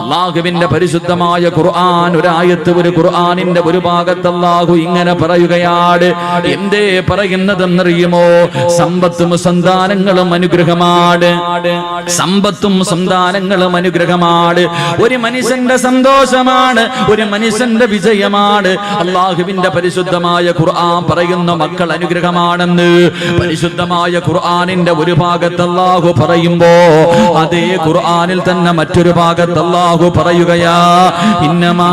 അല്ലാഹുവിന്റെ പരിശുദ്ധമായ ഖുർആൻ ഒരായത്ത് ഒരു ഖുർആനിന്റെ ഒരു ഭാഗത്ത് അല്ലാഹു ഇങ്ങനെ പറയുകയാണ്. എന്തേ പറയുന്നതെന്നറിയുമോ? സമ്പത്തും സന്താനങ്ങളും അനുഗ്രഹമാണ്. സമ്പത്തും സന്താനങ്ങളും അനുഗ്രഹമാണ്. ഒരു മനുഷ്യന്റെ സന്തോഷമാണ്, ഒരു മനുഷ്യന്റെ വിജയമാണ്. അല്ലാഹുവിന്റെ പരിശുദ്ധമായ ഖുർആൻ പറയുന്ന മക്കൾ അനുഗ്രഹമാണെന്ന് പരിശുദ്ധമായ ഖുർആനിന്റെ ഒരു ഭാഗത്ത് അല്ലാഹു പറയുമ്പോ അതേ ഖുർആനിൽ തന്നെ മറ്റൊരു ഭാഗത്ത് അല്ലാഹു പറയുകയാ, ഇന്നമാ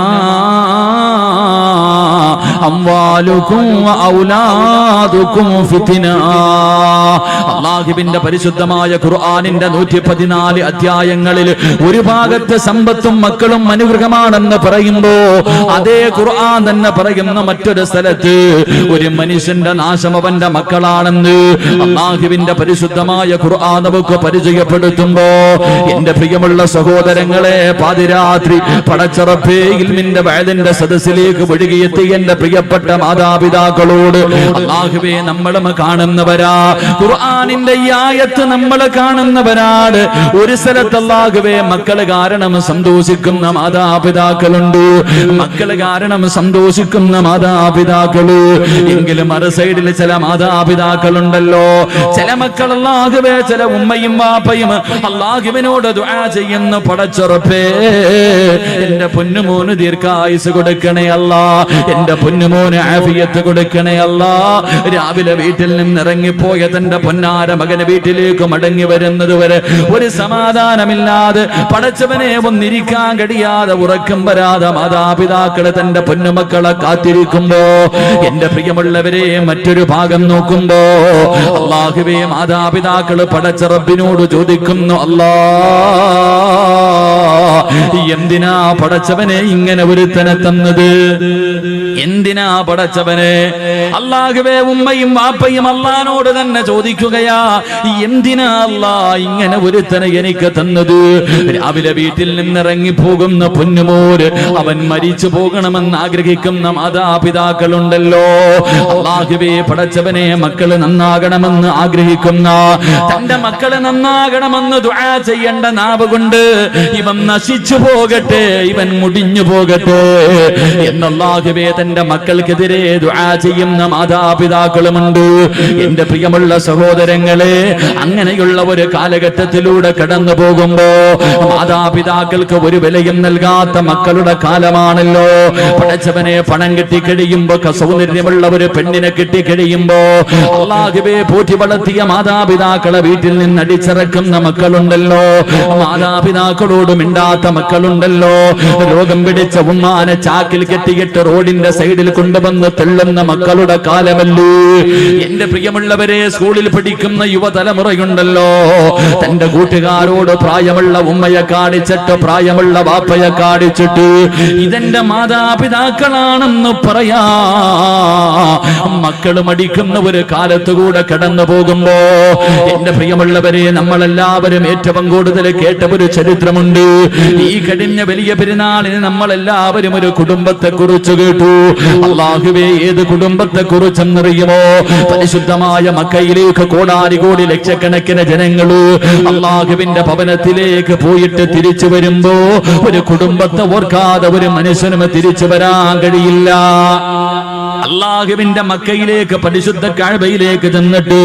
അംവാലുകും വഔലാദുകും ഫിത്ന. അല്ലാഹുവിന്റെ പരിശുദ്ധമായ ഖുർആനിന്റെ 114 അധ്യായങ്ങളിൽ ഒരു ഭാഗത്ത് സമ്പത്തും മക്കളും അനുഗ്രഹമാണെന്ന് പറയുമ്പോ അതേ ഖുർആൻ തന്നെ പറയുന്ന മറ്റൊരു സ്ഥലത്ത് ഒരു മനുഷ്യന്റെ നാശം അവന്റെ മക്കളാണെന്ന് അല്ലാഹുവിന്റെ പരിശുദ്ധമായ ഖുർആൻ നമുക്ക് പരിചയപ്പെടുത്തുമ്പോ എന്റെ പ്രിയമുള്ള സഹോദരങ്ങളെ, പാതിരാത്രി പടച്ചറപ്പേ ഇൽമിന്റെ വഅദിന്റെ സദസ്സിലേക്ക് ഒഴുകിയെത്തി എന്റെ പ്രിയപ്പെട്ട മാതാപിതാക്കളോട് അല്ലാഹുവേ നമ്മളും കാണുന്നവരാ, ഖുർആനിന്റെ ഈ ആയത്ത് നമ്മൾ കാണുന്നവരാണ്. ഒരു സ്ഥലത്ത് അല്ലാഹുവേ മക്കള് കാരണം സന്തോഷിക്കുന്ന മാതാപിതാക്കളുണ്ട്, മക്കള് കാരണം സന്തോഷിക്കുന്ന മാതാപിതാക്കള്. എങ്കിലും മറു സൈഡിൽ ചില മാതാപിതാക്കളുണ്ടല്ലോ, ചില മക്കൾ അല്ലാഹുവേ, ചില ഉമ്മയും വാപ്പയും അല്ലാഹുവിനോട് ദുആ ചെയ്യുന്ന, പടച്ചുറപ്പേ എന്റെ പൊന്നുമോന് ദീർഘായുസ് കൊടുക്കണേ അല്ലാ, എന്റെ പൊന്നുമോന് ആഫിയത്ത് കൊടുക്കണേ അല്ലാ. രാവിലെ വീട്ടിൽ നിന്ന് ഇറങ്ങിപ്പോയ തന്റെ പൊന്നാര മകന് വീട്ടിലേക്ക് മടങ്ങി വരുന്നത് വരെ ഒരു സമാധാനമില്ലാതെ പടച്ചവനെ ഒന്നിരിക്കാൻ കഴിയാതെ ഉറക്കം വരാതെ മാതാപിതാക്കള് തന്റെ പൊന്നുമക്കളെ കാത്തിരിക്കുമ്പോ എന്റെ പ്രിയമുള്ളവരെ മറ്റൊരു ഭാഗം നോക്കുമ്പോ അല്ലാഹുവേ മാതാപിതാക്കള് പടച്ച റബ്ബിനോട് ചോദിക്കുന്നു, അല്ലാ എന്തിനാ പടച്ചവനെ ഇങ്ങനെ ഒരുത്തനെ തന്നത്? എന്തിനാ പടച്ചവനെ? അല്ലാഹുവേ ഉമ്മയും വാപ്പയും അല്ലാഹുവോട് തന്നെ ചോദിക്കുകയാ, എന്തിനാ അല്ലാ ഇങ്ങനെ ഒരുത്തനെ എനിക്ക് തന്നത്? രാവിലെ വീട്ടിൽ നിന്നിറങ്ങി പോകുന്ന പൊന്നുമോര് അവൻ മരിച്ചു പോകണമെന്ന് ആഗ്രഹിക്കുന്ന മാതാപിതാക്കളുണ്ടല്ലോ. അല്ലാഹുവേ പടച്ചവനെ മക്കള് നന്നാകണമെന്ന് ആഗ്രഹിക്കുന്ന, തന്റെ മക്കള് നന്നാകണമെന്ന് ദുആ ചെയ്യേണ്ട നാവ് കൊണ്ട് ഇവൻ നശിച്ചു പോകട്ടെ, ഇവൻ മുടിഞ്ഞു പോകട്ടെ എന്നല്ലാഹുവേ തന്റെ മക്കൾക്കെതിരെ ദുആ ചെയ്യുന്ന മാതാപിതാക്കളുമുണ്ട്. എന്റെ പ്രിയമുള്ള സഹോദരങ്ങളെ, അങ്ങനെയുള്ള ഒരു കാലഘട്ടത്തിലൂടെ കടന്നു പോകുമ്പോ മാതാപിതാക്കൾക്ക് ഒരു വിലയും നൽകാത്ത മക്കളുടെ കാലമാണല്ലോ. പടച്ചവനെ പണം കിട്ടിക്കഴിയുമ്പോ, സൗന്ദര്യമുള്ള ഒരു പെണ്ണിനെ കിട്ടിക്കഴിയുമ്പോ അല്ലാഹുവേ പോറ്റി വളർത്തിയ മാതാപിതാക്കളെ വീട്ടിൽ നിന്ന് അടിച്ചിറക്കുന്ന മക്കളുണ്ടല്ലോ, മാതാപിതാക്കളോട് മിണ്ടാത്ത മക്കളുണ്ടല്ലോ, രോഗം പിടിച്ച ഉമ്മാനെ ചാക്കിൽ കെട്ടിയിട്ട് റോഡിന്റെ സൈഡിൽ കൊണ്ടുവന്ന് തെള്ളുന്ന മക്കളുടെ കാലമല്ലേ. എന്റെ പ്രിയമുള്ളവരെ, സ്കൂളിൽ പഠിക്കുന്ന യുവതലമുറയുണ്ടല്ലോ, തന്റെ കൂട്ടുകാരോട് പ്രായമുള്ള ഉമ്മയെ കാണിച്ചിട്ട്, പ്രായമുള്ള വാപ്പയെ കാണിച്ചിട്ട് ഇതെന്റെ മാതാപിതാക്കളാണെന്ന് പറയാ മക്കള് മടിക്കുന്ന ഒരു കാലത്തുകൂടെ കടന്നു പോകുമ്പോ എന്റെ പ്രിയമുള്ളവരെ, നമ്മളെല്ലാവരും ഏറ്റവും കൂടുതൽ കേട്ട ഒരു ചരിത്രമുണ്ട്. ഈ കഴിഞ്ഞ വലിയ പെരുന്നാളിന് നമ്മളെല്ലാവരും ഒരു കുടുംബത്തെ കുറിച്ച് കേട്ടു. അല്ലാഹുവേ ഏത് കുടുംബത്തെ കുറിച്ചെന്നറിയുമോ? പരിശുദ്ധമായ മക്കയിലേക്ക് കോടാനുകോടി ലക്ഷക്കണക്കിന് ജനങ്ങള് അല്ലാഹുവിന്റെ ഭവനത്തിലേക്ക് പോയിട്ട് തിരിച്ചു വരുമ്പോ ഒരു കുടുംബത്തെ ഓർക്കാതെ ഒരു മനുഷ്യനും തിരിച്ചു വരാൻ കഴിയില്ല. അല്ലാഹുവിന്റെ മക്കയിലേക്ക്, പരിശുദ്ധ കഅബയിലേക്ക് ചെന്നിട്ട്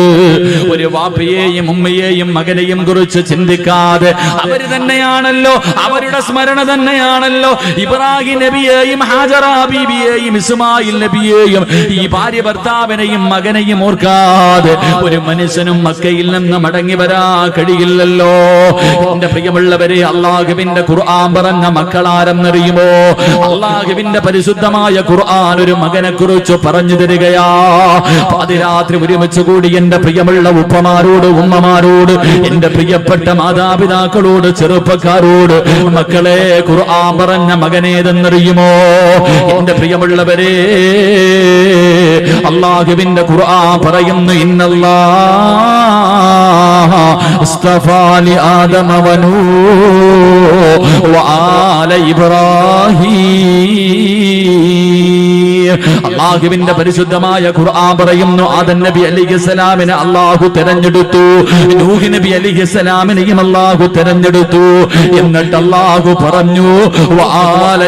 ഒരു വാപ്പയെയും ഉമ്മയെയും മകനെയും കുറിച്ച് ചിന്തിക്കാതെ അവര് തന്നെയാണല്ലോ, അവരുടെ സ്മരണ തന്നെയാണല്ലോ ഇബ്രാഹിം നബിയെയും ഹാജറ ബീബിയെയും ഇസ്മായിൽ നബിയെയും ഈ ഭാര്യ ഭർത്താവിനെയും മകനെയും ഓർക്കാതെ ഒരു മനുഷ്യനും മക്കയിൽ നിന്ന് മടങ്ങി വരാൻ കഴിയില്ലല്ലോ. എന്റെ പ്രിയമുള്ളവരെ, അല്ലാഹുവിന്റെ ഖുർആൻ പറഞ്ഞ മക്കളാരെന്നറിയുമോ? അല്ലാഹുവിന്റെ പരിശുദ്ധമായ ഖുർആൻ ഒരു മകനെ കുറിച്ച് പറഞ്ഞു തരികയാ. പാതിരാത്രി ഒരുമിച്ച് കൂടി എന്റെ പ്രിയമുള്ള ഉപ്പമാരോട്, ഉമ്മമാരോട്, എന്റെ പ്രിയപ്പെട്ട മാതാപിതാക്കളോട്, ചെറുപ്പക്കാരോട്, മക്കളെ ഖുർആൻ പറഞ്ഞ മകനേതെന്നറിയുമോ? എന്റെ പ്രിയമുള്ളവരെ, അല്ലാഹുവിന്റെ ഖുർആൻ പറയുന്നു, ഇന്നല്ലാഹ ഇസ്തഫാ ലി ആദമ വനൂഹ വആല ഇബ്രാഹീം അല്ലാഹുവിന്റെ പരിശുദ്ധമായ ഖുർആൻ പറയുന്നു ആദം നബി അലൈഹിസ്സലാമിനെ അല്ലാഹു തിരഞ്ഞെടുത്തു, നൂഹ് നബി അലൈഹിസ്സലാമിനെയും അല്ലാഹു തിരഞ്ഞെടുത്തു. എന്നിട്ട് അല്ലാഹു പറഞ്ഞു വആല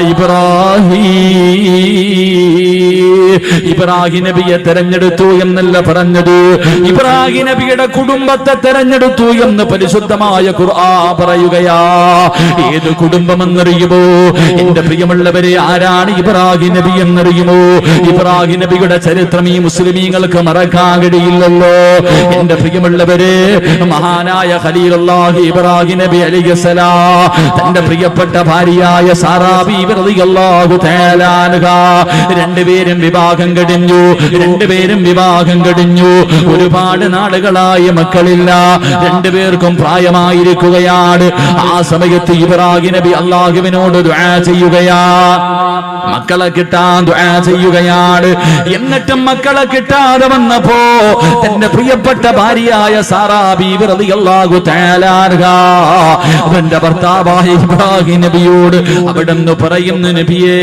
ഇബ്രാഹിം നബിയെ തെരഞ്ഞെടുത്തു എന്നല്ല പറഞ്ഞത്, ഇബ്രാഹിം നബിയുടെ കുടുംബത്തെ തെരഞ്ഞെടുത്തു എന്ന് പരിശുദ്ധമായ ഖുർആൻ പറയുകയാ. ഏത് കുടുംബമെന്നറിയുമോ എന്റെ പ്രിയമുള്ളവരെ? ആരാണ് ഇബ്രാഹിം നബി എന്നറിയുമോ? ഇബ്രാഹിം നബിയുടെ ചരിത്രം ഈ മുസ്ലിമീങ്ങൾക്ക് മറക്കാൻ കഴിയില്ലല്ലോ എന്റെ പ്രിയമുള്ളവരെ. മഹാനായ ഖലീലുള്ളാഹി ഇബ്രാഹിം നബി അലൈഹിസ്സലാം തന്റെ പ്രിയപ്പെട്ട ഭാര്യയായ സാറാ ബീവി റളിയല്ലാഹു തആല അൻഹാ രണ്ടുപേരും വിവാഹം കഴിഞ്ഞു. ഒരുപാട് നാളുകളായി മക്കളില്ല, രണ്ടുപേർക്കും പ്രായമായിരിക്കുകയാണ്. ആ സമയത്ത് ഇബ്രാഹിം നബി അല്ലാഹുവിനോട് ദുആ ചെയ്യുകയാ, മക്കളെ കിട്ടാൻ ദുആ ചെയ്യുകയാണ്. എന്നിട്ടും മക്കളെ കിട്ടാതെ വന്നപ്പോ തന്റെ പ്രിയപ്പെട്ട ഭാര്യയായ സാറാ ബീവി റളിയല്ലാഹു തആല അൻഹാ തന്റെ ഭർത്താവായ ഇബ്രാഹിം നബിയോട് അവിടുന്ന് പറയുന്നു, നബിയേ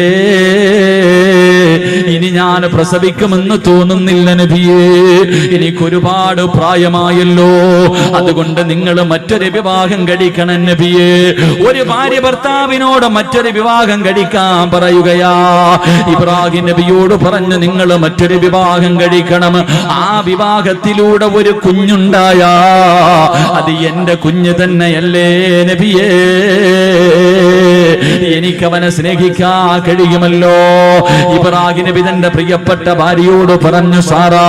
ഇനി ഞാൻ പ്രസവിക്കുമെന്ന് തോന്നുന്നില്ല നബിയേ, എനിക്കൊരുപാട് പ്രായമായല്ലോ, അതുകൊണ്ട് നിങ്ങൾ മറ്റൊരു വിവാഹം കഴിക്കണം നബിയേ. ഒരു ഭാര്യ ഭർത്താവിനോട് മറ്റൊരു വിവാഹം കഴിക്കാൻ പറയുകയാ. ഇബ്രാഹിം നബിയോട് പറഞ്ഞു നിങ്ങൾ മറ്റൊരു വിവാഹം കഴിക്കണം, ആ വിവാഹത്തിലൂടെ ഒരു കുഞ്ഞുണ്ടായാ അത് എന്റെ കുഞ്ഞ് തന്നെയല്ലേ നബിയേ, എനിക്കവനെ സ്നേഹിക്കാൻ കഴിയുമല്ലോ. ഇബ്രാഹിം നബി തന്റെ പ്രിയപ്പെട്ട ഭാര്യയോട് പറഞ്ഞു, സാറാ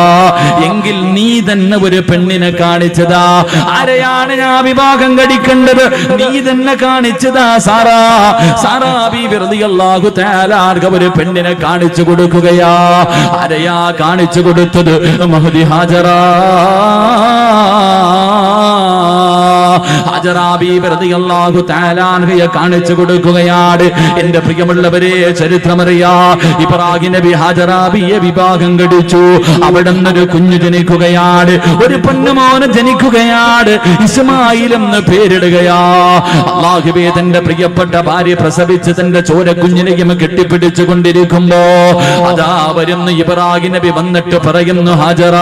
എങ്കിൽ നീ തന്നെ ഒരു പെണ്ണിനെ കാണിച്ചതാ. ആരെയാണ് ഞാൻ വിവാഹം കഴിക്കേണ്ടത്? നീ തന്നെ കാണിച്ചതാ സാറാ. സാറാ ബീവി റളിയല്ലാഹു തആല അൻഹ ഒരു പെണ്ണിനെ കാണിച്ചു കൊടുക്കുകയാ. ആരെയാ കാണിച്ചു കൊടുത്തത്? മഹദി ഹാജറാ. ഹാജറ ബീവി റളിയല്ലാഹു തആല അൻഹയെ കാണിച്ചു കൊടുക്കുകയാണ്. എന്റെ പ്രിയമുള്ളവരെ ചരിത്രമറിയാ, ഇബ്രാഹിം നബി ഹാജറ ബിയെ വിവാഹം കഴിച്ചു. അവിടുന്ന് ഒരു കുഞ്ഞു ജനിക്കുകയാണ്, ഒരു പൊന്നുമോന് ജനിക്കുകയാണ്. ഇസ്മായിൽ എന്ന് പേരിടുകയാ. അല്ലാഹുവേ തന്റെ പ്രിയപ്പെട്ട ഭാര്യ പ്രസവിച്ച് തന്റെ ചോര കുഞ്ഞിനെയും കെട്ടിപ്പിടിച്ചു കൊണ്ടിരിക്കുമ്പോ അതാ വരുന്നു ഇബ്രാഹിം നബി വന്നിട്ട് പറയുന്നു, ഹാജറ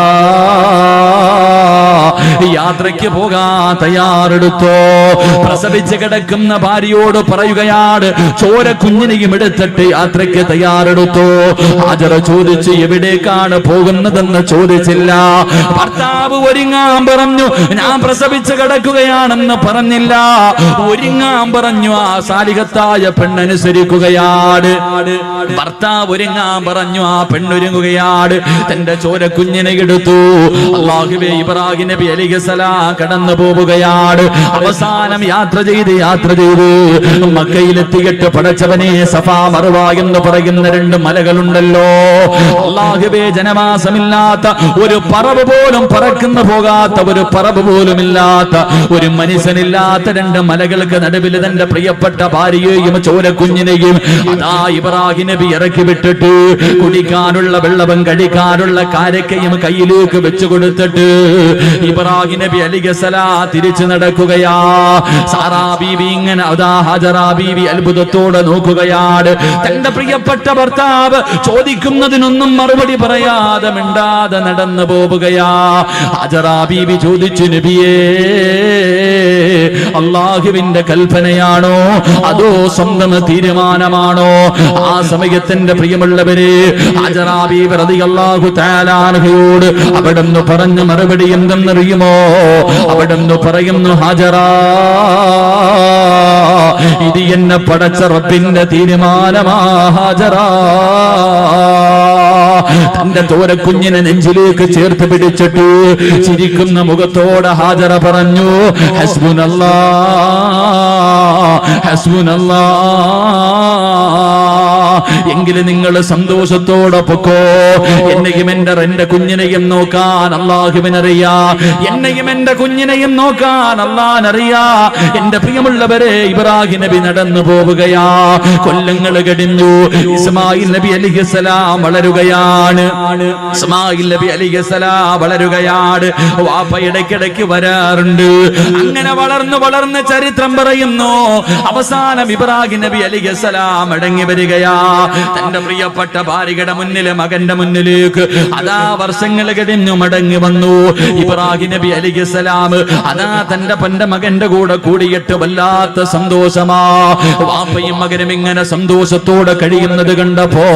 യാത്രയ്ക്ക് പോകാൻ തയ്യാറെടുത്തോ. പ്രസവിച്ച് കിടക്കുന്ന ഭാര്യയോട് പറയുകയാണ്, ചോര കുഞ്ഞിനെയും എടുത്തിട്ട് യാത്രയ്ക്ക് തയ്യാറെടുത്തോ. ഹാജറ ചോദിച്ചു, എവിടേക്കാണ് പോകുന്നതെന്ന് ചോദിച്ചില്ല. ഭർത്താവ് ഒരുങ്ങാൻ പറഞ്ഞു, ഞാൻ പ്രസവിച്ച് കിടക്കുകയാണെന്ന് പറഞ്ഞില്ല, ഒരുങ്ങാൻ പറഞ്ഞു. ആ സാലിഹത്തായ പെണ്ണനുസരിക്കുകയാണ്. ഭർത്താവ് ഒരുങ്ങാൻ പറഞ്ഞു, ആ പെണ്ണൊരുങ്ങുകയാണ്. തന്റെ ചോര കുഞ്ഞിനെ എടുത്തു. അല്ലാഹുവേ ഇബ്രാഹിം നബി അലൈഹിസ്സലാം കടന്നു പോവുകയാണ്. അവസാനം യാത്ര ചെയ്ത് മക്കയിലെത്തിയിട്ട് പടച്ചവനെ സഫാ മർവ എന്ന് പറയുന്ന രണ്ട് മലകളുണ്ടല്ലോ. അല്ലാഹുവേ ജനവാസമില്ലാത്ത ഒരു പറവ് പോലും പറക്കുന്ന പോകാത്ത ഒരു പറവ് പോലും ഇല്ലാത്ത ഒരു മനുഷ്യനില്ലാത്ത രണ്ട് മലകൾക്ക് നടുവിൽ തന്റെ പ്രിയപ്പെട്ട ഭാര്യയെയും ചോര കുഞ്ഞിനെയും അതാ ഇബ്രാഹിം നബി ഇറക്കി വിട്ടിട്ട് കുടിക്കാനുള്ള വെള്ളവും കഴിക്കാനുള്ള കാരക്കയും കയ്യിലേക്ക് വെച്ചു കൊടുത്തിട്ട് ഇബ്രാഹിം നബി അലൈഹിസ്സലാം തിരിച്ചു നടക്കുകയാ. സാറാ ബീവി ഇങ്ങനെ അതാ ഹാജറ ബീവി അത്ഭുതത്തോടെ നോക്കുകയാണ്. തന്റെ പ്രിയപ്പെട്ട ഭർത്താവ് ചോദിക്കുന്നതിനൊന്നും മറുപടി പറയാതെ മിണ്ടാതെ നടന്നു പോവുകയാ. ഹാജറ ബീവി ചോദിച്ചു, നബിയേ അല്ലാഹുവിന്റെ കൽപ്പനയാണോ അതോ സ്വന്തം തീരുമാനമാണോ? ആ സമയത്തിന്റെ പ്രിയമുള്ളവരെ ഹാജറ ബീവി റളിയല്ലാഹു തആല അൻഹയോട് അവിടുന്ന് പറഞ്ഞ മറുപടി എന്തെന്നറിയുമോ? അവിടുന്ന് പറയുന്നു, ഹാജറ ഇത് എന്നെ പടച്ച റബ്ബിന്റെ തീരുമാനമാ ഹാജറ. തന്റെ തോരക്കുഞ്ഞിനെ നെഞ്ചിലേക്ക് ചേർത്ത് പിടിച്ചിട്ട് ചിരിക്കുന്ന മുഖത്തോടെ ഹാജറ പറഞ്ഞു, ഹസ്ബുനല്ലാഹ് ഹസ്ബുനല്ലാഹ്, എങ്കിലും നിങ്ങൾ സന്തോഷത്തോടെ പൊക്കോ. എന്നെയും എന്റെ കുഞ്ഞിനെയും നോക്കാൻ അല്ലാഹുവിനറിയാ, എന്നെയും എന്റെ കുഞ്ഞിനെയും നോക്കാൻ അല്ലാഹുവിനറിയാ. എന്റെ പ്രിയമുള്ളവരെ ഇബ്രാഹിം നബി നടന്നു പോവുകയാ. കൊല്ലങ്ങൾ കഴിഞ്ഞു. ഇസ്മായിൽ നബി അലൈഹിസ്സലാം വളരുകയാണ്. ഇസ്മായിൽ നബി അലൈഹിസ്സലാം വളരുകയാണ്. വാപ്പ ഇടയ്ക്കിടയ്ക്ക് വരാറുണ്ട്. അങ്ങനെ വളർന്ന് ചരിത്രം പറയുന്നു. അവസാനം ഇബ്രാഹിം നബി അലൈഹിസ്സലാം മടങ്ങി വരികയാ. തന്റെ പ്രിയപ്പെട്ട ഭാര്യയുടെ മുന്നിൽ മകന്റെ മുന്നിലേക്ക് അതാ വർഷങ്ങൾ കഴിഞ്ഞു മടങ്ങി വന്നു. ഇബ്രാഹിം നബി അലൈഹിസ്സലാം അതാ തന്റെ മകന്റെ കൂടെ കൂടിയിട്ട് വല്ലാത്ത സന്തോഷമാ. വാപ്പയും മകനും ഇങ്ങനെ സന്തോഷത്തോടെ കഴിയുന്നത് കണ്ടപ്പോ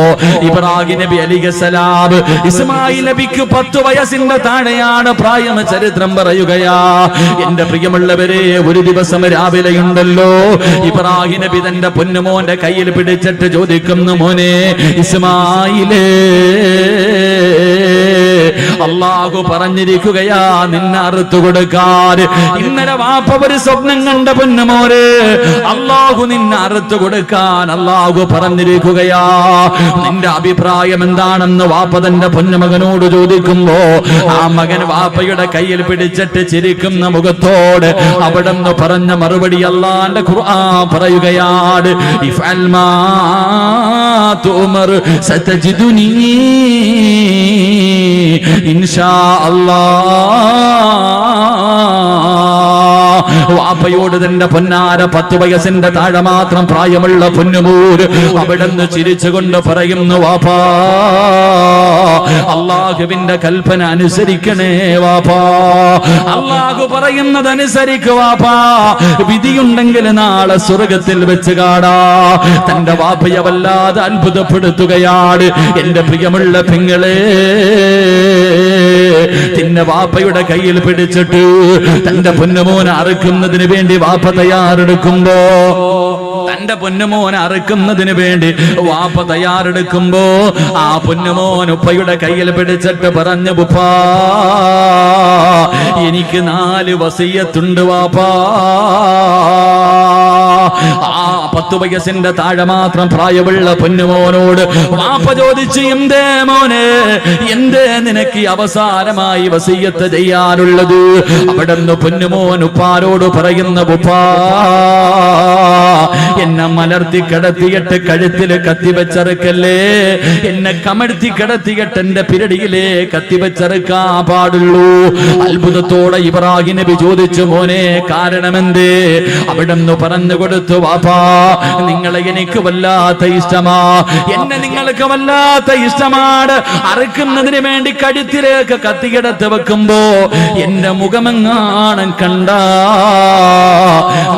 ഇബ്രാഹിം നബി അലൈഹിസ്സലാം ഇസ്മായിൽ നബിക്ക് 10 വയസ്സിന്റെ താഴെയാണ് പ്രായം. ചരിത്രം പറയുകയാ എന്റെ പ്രിയമുള്ളവരെ, ഒരു ദിവസം രാവിലെയുണ്ടല്ലോ ഇബ്രാഹിം നബി തന്റെ പൊന്നുമോന്റെ കയ്യിൽ പിടിച്ചിട്ട് ചോദിക്കുന്നു, മോനെ ഇസ്മായിലേ, അല്ലാഹു പറഞ്ഞിരിക്കുകയാ നിന്നെ അറുത്തു കൊടുക്കാൻ. ഇന്നലെ വാപ്പ ഒരു സ്വപ്നം കണ്ട പൊന്നുമോനെ, അല്ലാഹു നിന്നെ അറുത്തു കൊടുക്കാൻ അല്ലാഹു പറഞ്ഞിരിക്കുകയാ. നിന്റെ അഭിപ്രായം എന്താണെന്ന് വാപ്പ തന്റെ പൊന്നുമകനോട് ചോദിക്കുമ്പോ ആ മകൻ വാപ്പയുടെ കയ്യിൽ പിടിച്ചിട്ട് ചിരിക്കുന്ന മുഖത്തോട് അവിടെ നിന്ന് പറഞ്ഞ മറുപടി അല്ലാഹുവിന്റെ ഖുർആൻ പറയുകയാണ്, ഇഫ്അൽ മാ തുമർ സതജിദുനി ഇൻഷാ അല്ലാഹ്. വാപ്പയോട് തന്റെ പൊന്നാര 10 വയസ്സിന്റെ താഴെ മാത്രം പ്രായമുള്ള പൊന്നുമൂര് അവിടുന്ന് ചിരിച്ചുകൊണ്ട് പറയുന്നു, വാപ്പാ അല്ലാഹുവിന്റെ കൽപ്പന അനുസരിക്കണേ വാപ്പാ, അല്ലാഹു പറയുന്നത് അനുസരിക്കുക വാപ്പാ, വിധിയുണ്ടെങ്കിൽ നാളെ സ്വർഗത്തിൽ വെച്ച് കാണാ. തന്റെ വാപ്പയെ വല്ലാതെ അത്ഭുതപ്പെടുത്തുകയാണ്. എന്റെ പ്രിയമുള്ള പെങ്ങളെ, തിന്നെ വാപ്പയുടെ കയ്യിൽ പിടിച്ചിട്ട് തന്റെ പൊന്നുമോനെ അറുക്കുന്നതിന് വേണ്ടി വാപ്പ തയ്യാറെടുക്കുമ്പോ, തന്റെ പൊന്നുമോനെ അറുക്കുന്നതിന് വേണ്ടി വാപ്പ തയ്യാറെടുക്കുമ്പോ ആ പൊന്നുമോൻ ഉപ്പയുടെ കയ്യിൽ പിടിച്ചിട്ട് പറഞ്ഞു, ഉപ്പാ എനിക്ക് 4 വസിയത്തുണ്ട് വാപ്പാ. ആ 10 വയസ്സിന്റെ താഴെ മാത്രം പ്രായമുള്ള പൊന്നുമോനോട് വാപ്പ ചോദിച്ചു, എന്തേ മോനെ, എന്തേ നിനക്ക് അവസാനമായി വസിയത്ത് ചെയ്യാനുള്ളത്? അവിടെ നിന്ന് പൊന്നുമോൻ ഉപ്പാരോട് പറയുന്ന, ഉപ്പാ എന്നെ മലർത്തി കിടത്തിയിട്ട് കഴുത്തിൽ കത്തിവെച്ചറുക്കല്ലേ, എന്നെ കമഴ്ത്തി കിടത്തിയിട്ട് എന്റെ പിരടിയിലെ കത്തിവെച്ചറുക്കാൻ പാടുള്ളൂ. അത്ഭുതത്തോടെ ഇബ്രാഹിം നബി ചോദിച്ചു, മോനെ കാരണമെന്തേ? അവിടെ നിന്ന് പറഞ്ഞു കൊടുത്തു, വാപ്പാ നിങ്ങളെ എനിക്ക് വല്ലാത്ത ഇഷ്ടമാ, എന്നെ നിങ്ങൾക്ക് വല്ലാത്ത ഇഷ്ടമാണ്. അറുക്കുന്നതിന് വേണ്ടി കഴുത്തിലേക്ക് കത്തിയെടുത്ത് വെക്കുമ്പോ എന്റെ മുഖമെങ്ങാണം കണ്ട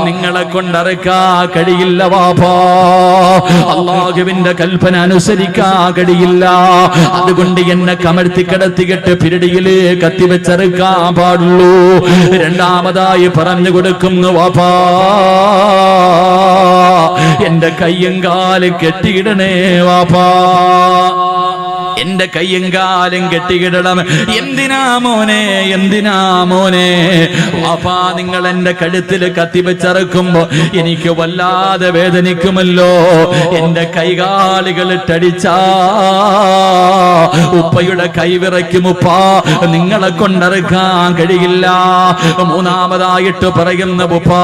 നിങ്ങളെ കൊണ്ടറുക്കാ കഴിയില്ല വാപ്പാ, അല്ലാഹുവിന്റെ കൽപ്പന അനുസരിക്കാ കഴിയില്ല. അതുകൊണ്ട് എന്നെ കമഴ്ത്തി കിടത്തിയിട്ട് പിരടിയില് കത്തിവെച്ചറുക്കാൻ പാടുള്ളൂ. രണ്ടാമതായി പറഞ്ഞു കൊടുക്കുന്നു, വാപ്പാ എന്റെ കയ്യും കാലും കെട്ടിയിടണേ വാപ്പാ, എന്റെ കയ്യും കാലും കെട്ടിയിടണം. എന്തിനാ മോനെ, എന്തിനാ മോനെ? വാപ്പാ നിങ്ങൾ എന്റെ കഴുത്തിൽ കത്തിവെച്ചറക്കുമ്പോ എനിക്ക് വല്ലാതെ വേദനിക്കുമല്ലോ. എന്റെ കൈകാലുകളിട്ടടിച്ചാ ഉപ്പയുടെ കൈവിറയ്ക്കും ഉപ്പാ, നിങ്ങളെ കൊണ്ടറുക്കാൻ കഴിയില്ല. മൂന്നാമതായിട്ട് പറയുന്ന, ഉപ്പാ